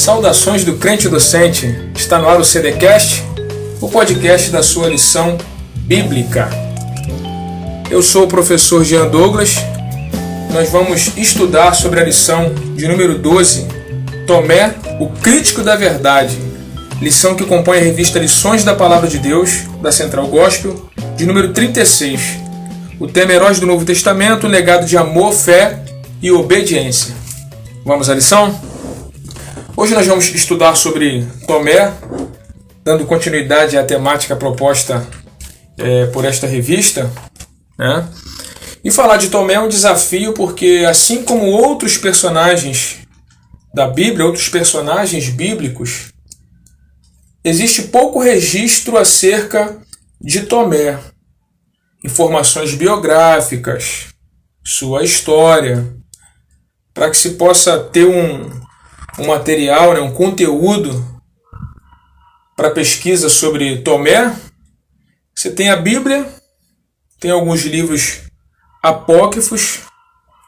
Saudações do crente docente, está no ar o CDcast, o podcast da sua lição bíblica. Eu sou o professor Jean Douglas, nós vamos estudar sobre a lição de número 12, Tomé, o crítico da verdade, lição que compõe a revista Lições da Palavra de Deus, da Central Gospel, de número 36. O tema Heróis do Novo Testamento, legado de amor, fé e obediência. Vamos à lição? Hoje nós vamos estudar sobre Tomé, dando continuidade à temática proposta por esta revista, né? E falar de Tomé é um desafio porque, assim como outros personagens da Bíblia, outros personagens bíblicos, existe pouco registro acerca de Tomé. Informações biográficas, sua história, para que se possa ter um material, um conteúdo para pesquisa sobre Tomé. Você tem a Bíblia, tem alguns livros apócrifos.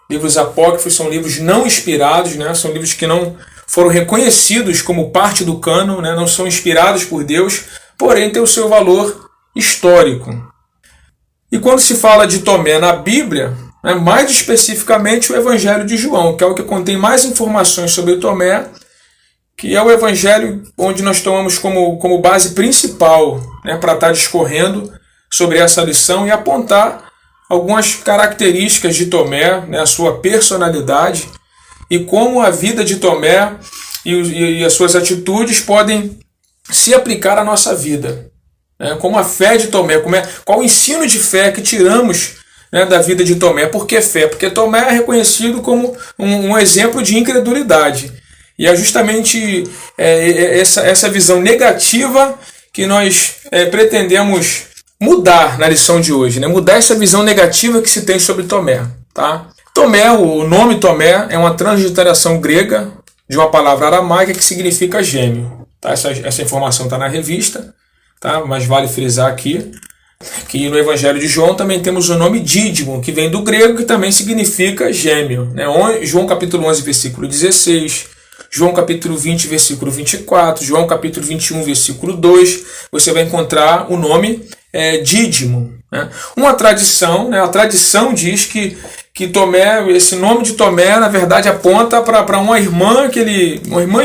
Livros apócrifos são livros não inspirados, são livros que não foram reconhecidos como parte do cânon, não são inspirados por Deus, porém têm o seu valor histórico. E quando se fala de Tomé na Bíblia, mais especificamente o Evangelho de João, que é o que contém mais informações sobre Tomé, que é o Evangelho onde nós tomamos como base principal para estar discorrendo sobre essa lição e apontar algumas características de Tomé, a sua personalidade e como a vida de Tomé e as suas atitudes podem se aplicar à nossa vida. Como a fé de Tomé, qual o ensino de fé que tiramos da vida de Tomé. Por que fé? Porque Tomé é reconhecido como um exemplo de incredulidade. E é justamente essa visão negativa que nós pretendemos mudar na lição de hoje. Mudar essa visão negativa que se tem sobre Tomé. Tá? Tomé, o nome Tomé, é uma transliteração grega de uma palavra aramaica que significa gêmeo. Tá? Essa informação está na revista, tá? Mas vale frisar aqui que no Evangelho de João também temos o nome Dídimo, que vem do grego, que também significa gêmeo. João capítulo 11, versículo 16, João capítulo 20, versículo 24, João capítulo 21, versículo 2, você vai encontrar o nome Dídimo. Uma tradição, a tradição diz que Tomé, esse nome de Tomé, na verdade, aponta para uma irmã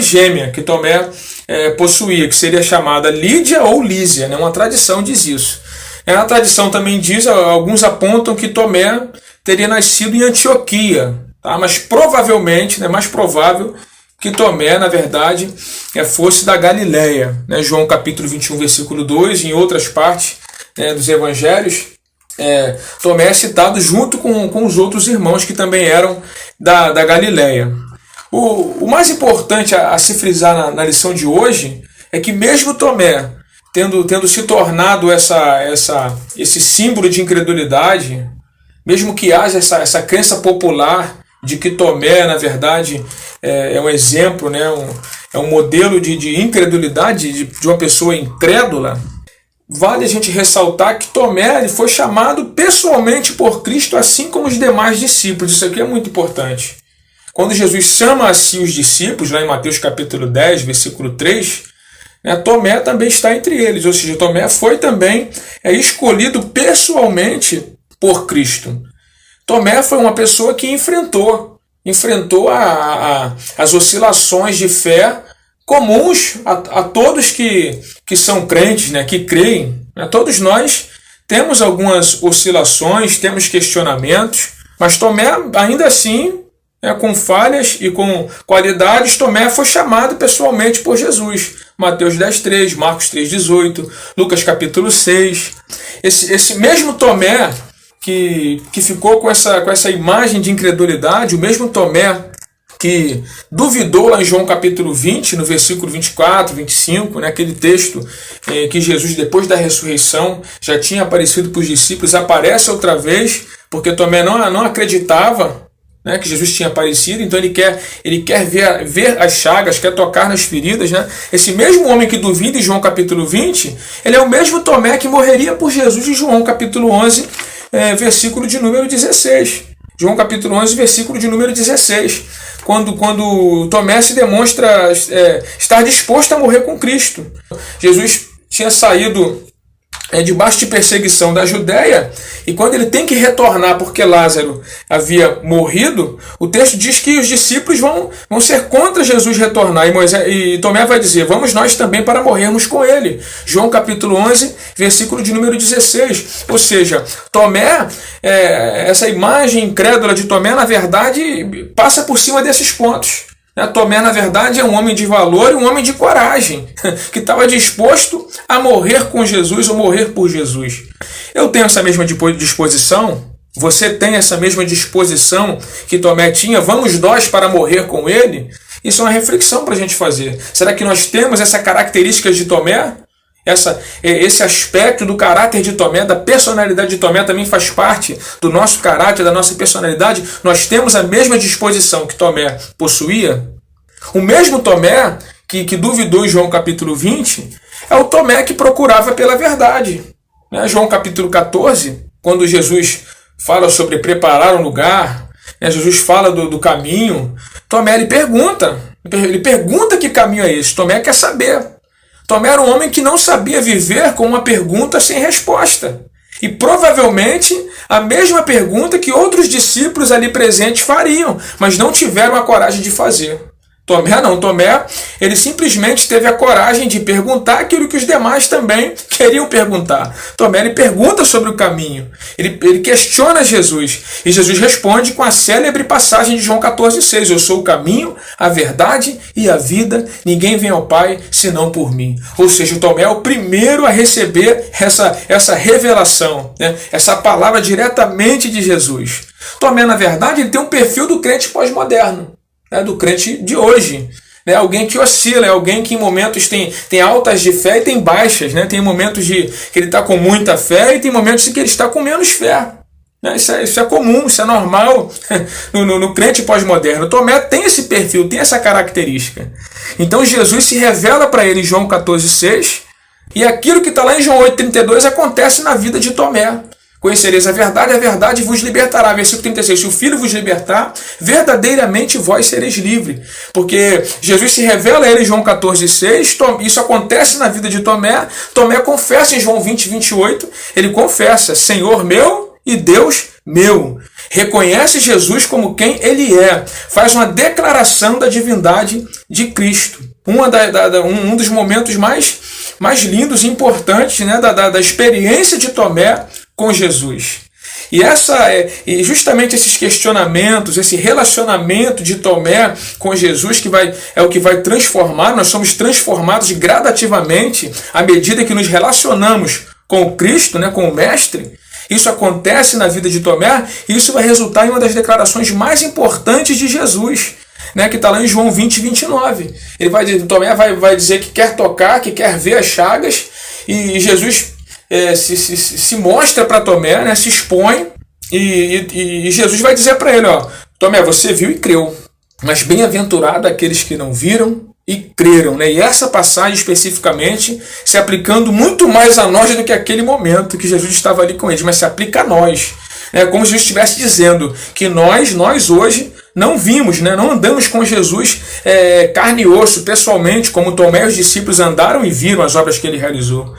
gêmea que Tomé possuía, que seria chamada Lídia ou Lísia. Uma tradição diz isso. A tradição também diz, alguns apontam que Tomé teria nascido em Antioquia, tá? Mas provavelmente, mais provável que Tomé, na verdade, fosse da Galileia. João capítulo 21, versículo 2, em outras partes dos evangelhos, Tomé é citado junto com os outros irmãos que também eram da Galileia. O mais importante a se frisar na lição de hoje é que mesmo Tomé, tendo se tornado esse símbolo de incredulidade, mesmo que haja essa crença popular de que Tomé, na verdade, é um exemplo, é um modelo de incredulidade de uma pessoa incrédula, vale a gente ressaltar que Tomé ele foi chamado pessoalmente por Cristo, assim como os demais discípulos. Isso aqui é muito importante. Quando Jesus chama a si os discípulos, lá em Mateus capítulo 10, versículo 3, Tomé também está entre eles, ou seja, Tomé foi também escolhido pessoalmente por Cristo. Tomé foi uma pessoa que enfrentou as oscilações de fé comuns a todos que são crentes, que creem. Todos nós temos algumas oscilações, temos questionamentos, mas Tomé, ainda assim, com falhas e com qualidades, Tomé foi chamado pessoalmente por Jesus. Mateus 10:3, Marcos 3:18, Lucas capítulo 6. Esse mesmo Tomé que ficou com essa imagem de incredulidade, o mesmo Tomé que duvidou lá em João capítulo 20, no versículo 24, 25, aquele texto que Jesus, depois da ressurreição, já tinha aparecido para os discípulos, aparece outra vez, porque Tomé não acreditava que Jesus tinha aparecido, então ele quer ver as chagas, quer tocar nas feridas. Esse mesmo homem que duvida em João capítulo 20, ele é o mesmo Tomé que morreria por Jesus em João capítulo 11, versículo de número 16. João capítulo 11, versículo de número 16. quando Tomé se demonstra estar disposto a morrer com Cristo. Jesus tinha saído debaixo de perseguição da Judéia, e quando ele tem que retornar porque Lázaro havia morrido, o texto diz que os discípulos vão ser contra Jesus retornar, e Tomé vai dizer: vamos nós também para morrermos com ele. João capítulo 11, versículo de número 16. Ou seja, Tomé, essa imagem incrédula de Tomé, na verdade, passa por cima desses pontos. Tomé, na verdade, é um homem de valor e um homem de coragem, que estava disposto a morrer com Jesus ou morrer por Jesus. Eu tenho essa mesma disposição? Você tem essa mesma disposição que Tomé tinha? Vamos nós para morrer com ele? Isso é uma reflexão para a gente fazer. Será que nós temos essa característica de Tomé? Esse aspecto do caráter de Tomé, da personalidade de Tomé, também faz parte do nosso caráter, da nossa personalidade. Nós temos a mesma disposição que Tomé possuía. O mesmo Tomé que duvidou em João capítulo 20 é o Tomé que procurava pela verdade. João capítulo 14, quando Jesus fala sobre preparar um lugar, Jesus fala do caminho, Tomé ele pergunta que caminho é esse. Tomé quer saber. Tomé era um homem que não sabia viver com uma pergunta sem resposta. E provavelmente a mesma pergunta que outros discípulos ali presentes fariam, mas não tiveram a coragem de fazer. Tomé não. Tomé, ele simplesmente teve a coragem de perguntar aquilo que os demais também queriam perguntar. Tomé, ele pergunta sobre o caminho. Ele questiona Jesus. E Jesus responde com a célebre passagem de João 14,6. Eu sou o caminho, a verdade e a vida. Ninguém vem ao Pai senão por mim. Ou seja, Tomé é o primeiro a receber essa revelação, essa palavra diretamente de Jesus. Tomé, na verdade, ele tem um perfil do crente pós-moderno. Do crente de hoje. Alguém que oscila, alguém que em momentos tem altas de fé e tem baixas. Tem momentos que ele está com muita fé e tem momentos em que ele está com menos fé. Isso é comum, isso é normal no crente pós-moderno. Tomé tem esse perfil, tem essa característica. Então Jesus se revela para ele em João 14,6, e aquilo que está lá em João 8,32 acontece na vida de Tomé. Conhecereis a verdade vos libertará. Versículo 36. Se o Filho vos libertar, verdadeiramente vós sereis livres. Porque Jesus se revela a ele em João 14,6. Isso acontece na vida de Tomé. Tomé confessa em João 20,28. Ele confessa: Senhor meu e Deus meu. Reconhece Jesus como quem ele é. Faz uma declaração da divindade de Cristo. Um dos momentos mais lindos e importantes da experiência de Tomé com Jesus. E justamente esses questionamentos, esse relacionamento de Tomé com Jesus é o que vai transformar. Nós somos transformados gradativamente à medida que nos relacionamos com Cristo, com o Mestre. Isso acontece na vida de Tomé e isso vai resultar em uma das declarações mais importantes de Jesus, que está lá em João 20,29. Tomé vai dizer que quer tocar, que quer ver as chagas, e Jesus se mostra para Tomé, se expõe, e Jesus vai dizer para ele: Tomé, você viu e creu, mas bem-aventurado aqueles que não viram e creram. E essa passagem especificamente se aplicando muito mais a nós do que aquele momento que Jesus estava ali com eles, mas se aplica a nós. Como se Jesus estivesse dizendo que nós hoje não vimos, não andamos com Jesus carne e osso, pessoalmente, como Tomé e os discípulos andaram e viram as obras que ele realizou.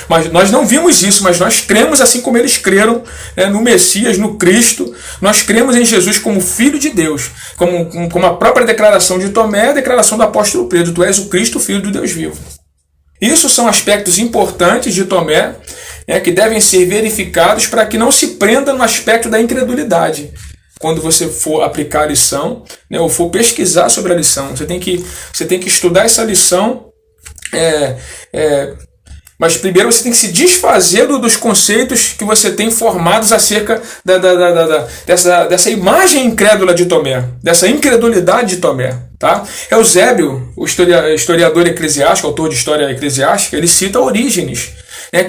Mas nós não vimos isso, mas nós cremos assim como eles creram no Messias, no Cristo. Nós cremos em Jesus como Filho de Deus, como a própria declaração de Tomé, a declaração do apóstolo Pedro: Tu és o Cristo, Filho do Deus vivo. Isso são aspectos importantes de Tomé, que devem ser verificados para que não se prenda no aspecto da incredulidade. Quando você for aplicar a lição, ou for pesquisar sobre a lição, você tem que estudar essa lição, mas primeiro você tem que se desfazer dos conceitos que você tem formados acerca dessa imagem incrédula de Tomé, dessa incredulidade de Tomé. Tá? Eusébio, o historiador eclesiástico, autor de história eclesiástica, ele cita Orígenes,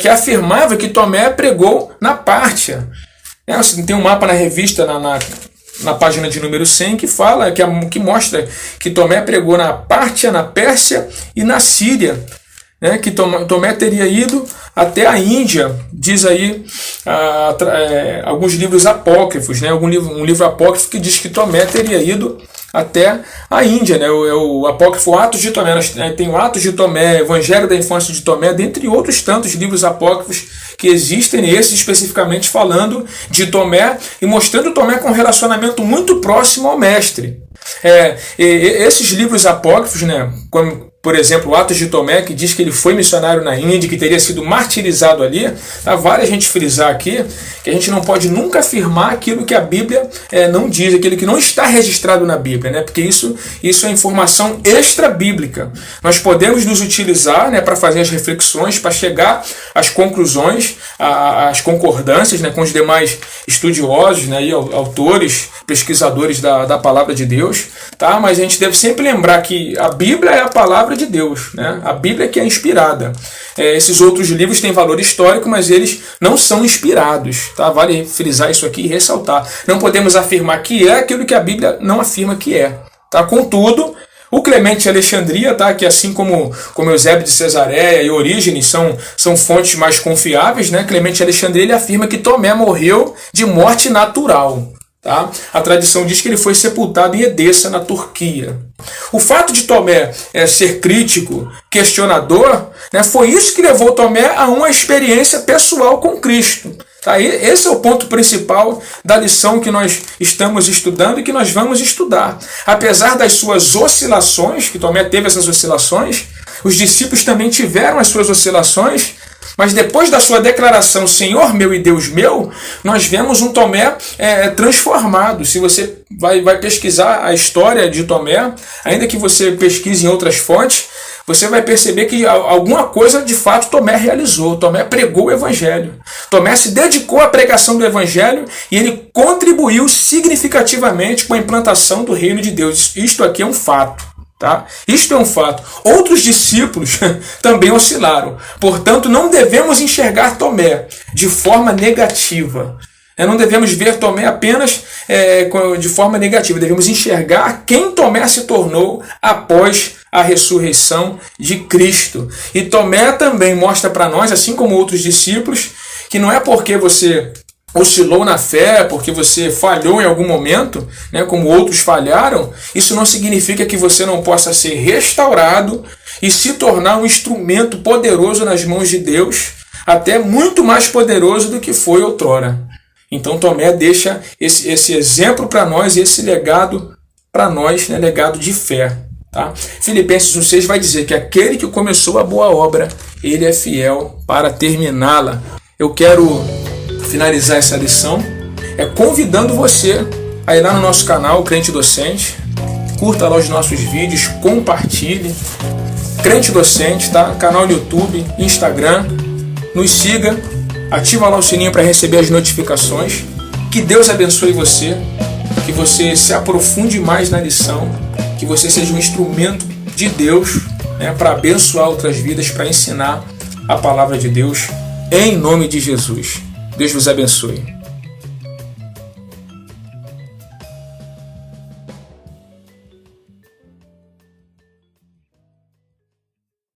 que afirmava que Tomé pregou na Pártia. Tem um mapa na revista, na página de número 100, que mostra que Tomé pregou na Pártia, na Pérsia e na Síria. né, que Tomé teria ido até a Índia, diz aí alguns livros apócrifos, né, um livro apócrifo que diz que Tomé teria ido até a Índia, né, o apócrifo Atos de Tomé. Tem o Atos de Tomé, Evangelho da Infância de Tomé, dentre outros tantos livros apócrifos que existem, esses especificamente falando de Tomé e mostrando Tomé com um relacionamento muito próximo ao Mestre. Esses livros apócrifos, né, como por exemplo, Atos de Tomé, que diz que ele foi missionário na Índia, que teria sido martirizado ali, tá? Vale a gente frisar aqui que a gente não pode nunca afirmar aquilo que a Bíblia não diz, aquilo que não está registrado na Bíblia, né? Porque isso é informação extra-bíblica. Nós podemos nos utilizar, né, para fazer as reflexões, para chegar às conclusões, às concordâncias, né, com os demais estudiosos, né, e autores, pesquisadores da palavra de Deus, tá? Mas a gente deve sempre lembrar que a Bíblia é a palavra de Deus, né? A Bíblia que é inspirada. Esses outros livros têm valor histórico, mas eles não são inspirados, tá? Vale frisar isso aqui e ressaltar. Não podemos afirmar que é aquilo que a Bíblia não afirma que é, tá? Contudo, o Clemente de Alexandria, tá? Que assim como Eusébio de Cesareia e Orígenes são fontes mais confiáveis, né? Clemente de Alexandria ele afirma que Tomé morreu de morte natural. Tá? A tradição diz que ele foi sepultado em Edessa, na Turquia. O fato de Tomé ser crítico, questionador, né, foi isso que levou Tomé a uma experiência pessoal com Cristo. Tá? Esse é o ponto principal da lição que nós estamos estudando e que nós vamos estudar. Apesar das suas oscilações, que Tomé teve essas oscilações, os discípulos também tiveram as suas oscilações, mas depois da sua declaração, Senhor meu e Deus meu, nós vemos um Tomé transformado. Se você vai pesquisar a história de Tomé, ainda que você pesquise em outras fontes, você vai perceber que alguma coisa de fato Tomé realizou. Tomé pregou o Evangelho. Tomé se dedicou à pregação do Evangelho e ele contribuiu significativamente com a implantação do reino de Deus. Isto aqui é um fato. Tá? Isto é um fato. Outros discípulos também oscilaram. Portanto, não devemos enxergar Tomé de forma negativa. Não devemos ver Tomé apenas de forma negativa. Devemos enxergar quem Tomé se tornou após a ressurreição de Cristo. E Tomé também mostra para nós, assim como outros discípulos, que não é porque você oscilou na fé, porque você falhou em algum momento, né, como outros falharam, isso não significa que você não possa ser restaurado e se tornar um instrumento poderoso nas mãos de Deus, até muito mais poderoso do que foi outrora. Então Tomé deixa esse exemplo para nós, esse legado para nós, né, legado de fé. Tá? Filipenses 1,6 vai dizer que aquele que começou a boa obra, ele é fiel para terminá-la. Eu quero finalizar essa lição convidando você a ir lá no nosso canal Crente Docente, curta lá os nossos vídeos, compartilhe. Crente Docente, tá? Canal no YouTube, Instagram, nos siga, ativa lá o sininho para receber as notificações. Que Deus abençoe você, que você se aprofunde mais na lição, que você seja um instrumento de Deus, né, para abençoar outras vidas, para ensinar a palavra de Deus, em nome de Jesus. Deus vos abençoe.